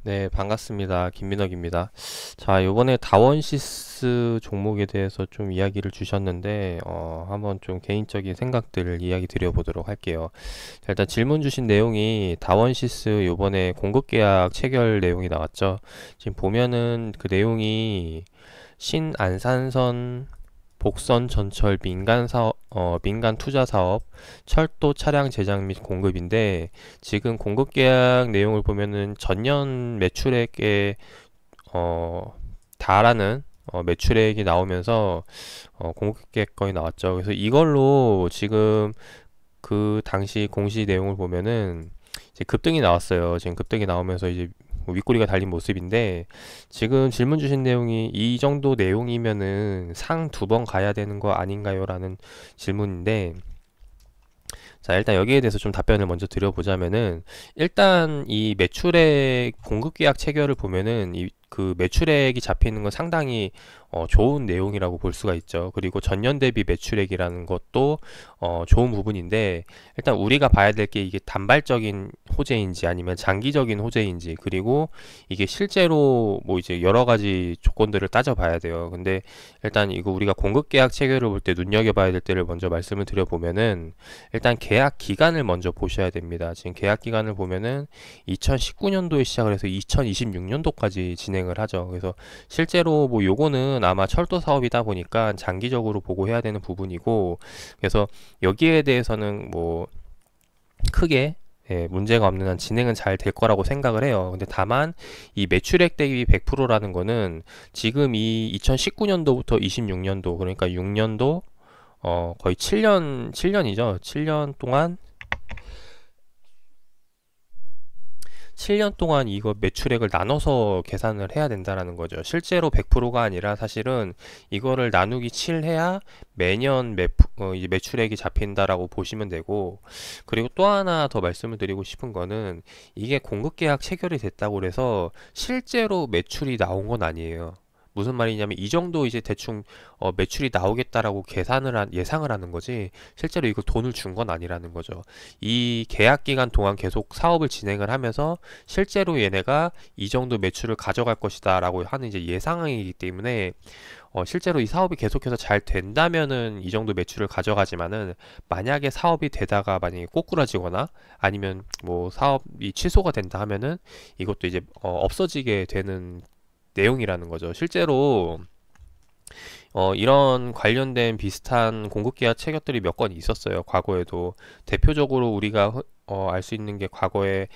네, 반갑습니다. 김민혁입니다. 자, 요번에 다원시스 종목에 대해서 좀 이야기를 주셨는데, 한번 좀 개인적인 생각들을 이야기 드려보도록 할게요. 자, 일단 질문 주신 내용이 다원시스 요번에 공급계약 체결 내용이 나왔죠. 지금 보면은 그 내용이 신안산선 복선 전철 민간 사업, 민간 투자 사업, 철도 차량 제작 및 공급인데 지금 공급 계약 내용을 보면은 전년 매출액에 달하는 매출액이 나오면서 공급 계획건이 나왔죠. 그래서 이걸로 지금 그 당시 공시 내용을 보면은 이제 급등이 나왔어요. 지금 급등이 나오면서 이제 뭐 윗꼬리가 달린 모습인데 지금 질문 주신 내용이 이 정도 내용이면은 상 두 번 가야 되는 거 아닌가요? 라는 질문인데 자, 일단 여기에 대해서 좀 답변을 먼저 드려보자면은, 일단 이 매출액 공급계약 체결을 보면은, 그 매출액이 잡히는 건 상당히 좋은 내용이라고 볼 수가 있죠. 그리고 전년 대비 매출액이라는 것도 좋은 부분인데, 일단 우리가 봐야 될 게 이게 단발적인 호재인지 아니면 장기적인 호재인지, 그리고 이게 실제로 뭐 이제 여러 가지 조건들을 따져봐야 돼요. 근데 일단 이거 우리가 공급계약 체결을 볼 때 눈여겨봐야 될 때를 먼저 말씀을 드려보면은, 일단 계약 기간을 먼저 보셔야 됩니다. 지금 계약 기간을 보면은 2019년도에 시작을 해서 2026년도까지 진행을 하죠. 그래서 실제로 뭐 요거는 아마 철도 사업이다 보니까 장기적으로 보고 해야 되는 부분이고, 그래서 여기에 대해서는 뭐 크게 문제가 없는 한 진행은 잘 될 거라고 생각을 해요. 근데 다만 이 매출액 대비 100%라는 거는 지금 이 2019년도부터 26년도 그러니까 6년도 거의 7년이죠. 7년 동안 7년 동안 이거 매출액을 나눠서 계산을 해야 된다라는 거죠. 실제로 100%가 아니라 사실은 이거를 나누기 7 해야 매년 이제 매출액이 잡힌다라고 보시면 되고, 그리고 또 하나 더 말씀을 드리고 싶은 거는 이게 공급계약 체결이 됐다고 그래서 실제로 매출이 나온 건 아니에요. 무슨 말이냐면 이 정도 이제 대충 매출이 나오겠다라고 예상을 하는 거지 실제로 이거 돈을 준 건 아니라는 거죠. 이 계약 기간 동안 계속 사업을 진행을 하면서 실제로 얘네가 이 정도 매출을 가져갈 것이다라고 하는 이제 예상이기 때문에 실제로 이 사업이 계속해서 잘 된다면은 이 정도 매출을 가져가지만은 만약에 사업이 되다가 만약에 꼬꾸라지거나 아니면 뭐 사업이 취소가 된다 하면은 이것도 이제 없어지게 되는 내용이라는 거죠. 실제로 이런 관련된 비슷한 공급계약 체결들이 몇 건 있었어요. 과거에도 대표적으로 우리가 알 수 있는 게 과거에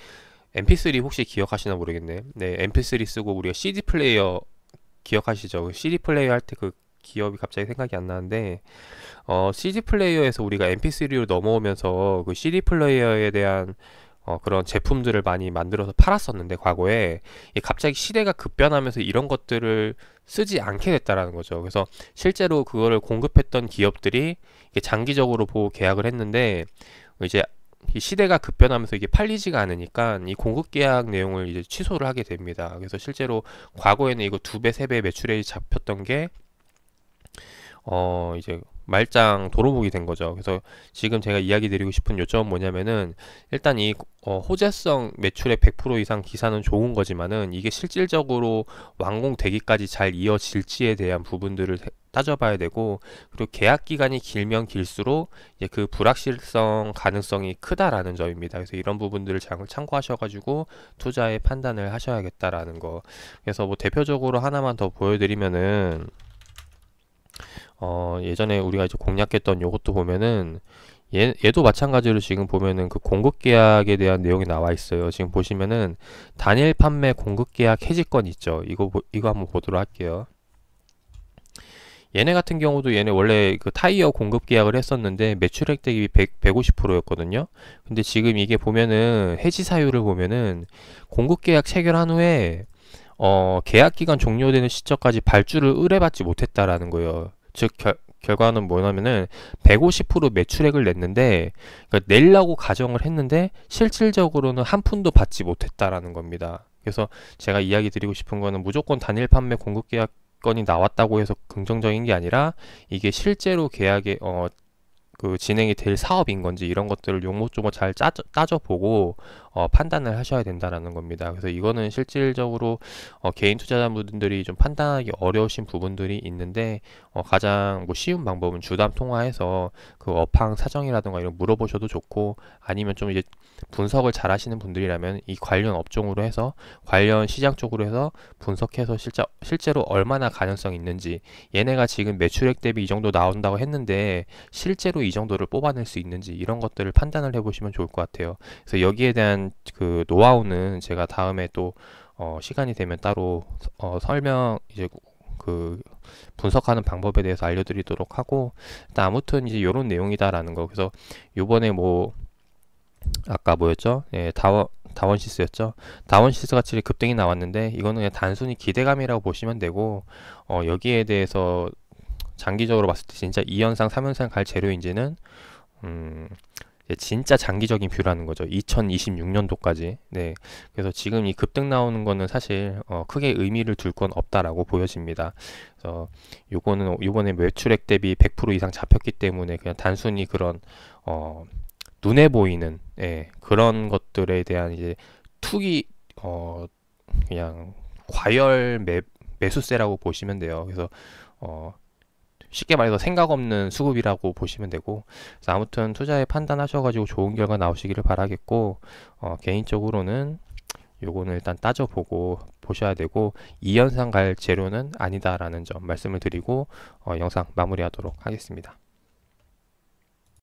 MP3 혹시 기억하시나 모르겠네. 네, MP3 쓰고 우리가 CD 플레이어 기억하시죠? 그 CD 플레이어 할 때 그 기업이 갑자기 생각이 안 나는데 CD 플레이어에서 우리가 MP3로 넘어오면서 그 CD 플레이어에 대한 그런 제품들을 많이 만들어서 팔았었는데 과거에 갑자기 시대가 급변하면서 이런 것들을 쓰지 않게 됐다라는 거죠. 그래서 실제로 그거를 공급했던 기업들이 이게 장기적으로 보고 계약을 했는데 이제 이 시대가 급변하면서 이게 팔리지가 않으니까 이 공급 계약 내용을 이제 취소를 하게 됩니다. 그래서 실제로 과거에는 이거 2배, 3배 매출액이 잡혔던 게 이제 말짱 도루묵이 된 거죠. 그래서 지금 제가 이야기 드리고 싶은 요점은 뭐냐면은 일단 이 호재성 매출액 100% 이상 기사는 좋은 거지만은 이게 실질적으로 완공되기까지 잘 이어질지에 대한 부분들을 따져봐야 되고, 그리고 계약 기간이 길면 길수록 이제 그 불확실성 가능성이 크다라는 점입니다. 그래서 이런 부분들을 참고하셔가지고 투자의 판단을 하셔야겠다라는 거. 그래서 뭐 대표적으로 하나만 더 보여드리면은 예전에 우리가 이제 공략했던 요것도 보면은 얘도 마찬가지로 지금 보면은 그 공급 계약에 대한 내용이 나와 있어요. 지금 보시면은 단일 판매 공급 계약 해지권 있죠. 이거 한번 보도록 할게요. 얘네 같은 경우도 얘네 원래 그 타이어 공급 계약을 했었는데 매출액 대비 150%였거든요. 근데 지금 이게 보면은 해지 사유를 보면은 공급 계약 체결한 후에 계약 기간 종료되는 시점까지 발주를 의뢰받지 못했다라는 거예요. 즉 결과는 뭐냐면은 150% 매출액을 냈는데 그러니까 내려고 가정을 했는데 실질적으로는 한 푼도 받지 못했다라는 겁니다. 그래서 제가 이야기 드리고 싶은 거는 무조건 단일 판매 공급 계약건이 나왔다고 해서 긍정적인 게 아니라 이게 실제로 계약에 그 진행이 될 사업인 건지 이런 것들을 요모조모 잘 따져보고 판단을 하셔야 된다라는 겁니다. 그래서 이거는 실질적으로 개인 투자자분들이 좀 판단하기 어려우신 부분들이 있는데 가장 뭐 쉬운 방법은 주담 통화해서 그 업황 사정이라든가 이런 물어보셔도 좋고, 아니면 좀 이제 분석을 잘 하시는 분들이라면 이 관련 업종으로 해서 관련 시장 쪽으로 해서 분석해서 실제로 얼마나 가능성이 있는지, 얘네가 지금 매출액 대비 이 정도 나온다고 했는데 실제로 이 정도를 뽑아낼 수 있는지, 이런 것들을 판단을 해보시면 좋을 것 같아요. 그래서 여기에 대한 그 노하우는 제가 다음에 또 시간이 되면 따로 설명, 이제 그 분석하는 방법에 대해서 알려드리도록 하고, 일단 아무튼 이제 이런 내용이다라는 거. 그래서 요번에 뭐 아까 뭐였죠? 예, 다원시스였죠. 다원시스 가치 급등이 나왔는데 이거는 그냥 단순히 기대감이라고 보시면 되고, 여기에 대해서 장기적으로 봤을 때 진짜 2연상, 3연상 갈 재료인지는 이제 진짜 장기적인 뷰라는 거죠. 2026년도까지. 네. 그래서 지금 이 급등 나오는 거는 사실 크게 의미를 둘 건 없다라고 보여집니다. 그래서 요거는 요번에 매출액 대비 100% 이상 잡혔기 때문에 그냥 단순히 그런 눈에 보이는, 예, 그런 것들에 대한 이제 투기, 그냥 과열 매수세라고 보시면 돼요. 그래서 쉽게 말해서 생각 없는 수급이라고 보시면 되고, 그래서 아무튼 투자에 판단하셔가지고 좋은 결과 나오시기를 바라겠고, 개인적으로는 요거는 일단 따져보고 보셔야 되고 2연상 갈 재료는 아니다라는 점 말씀을 드리고 영상 마무리하도록 하겠습니다.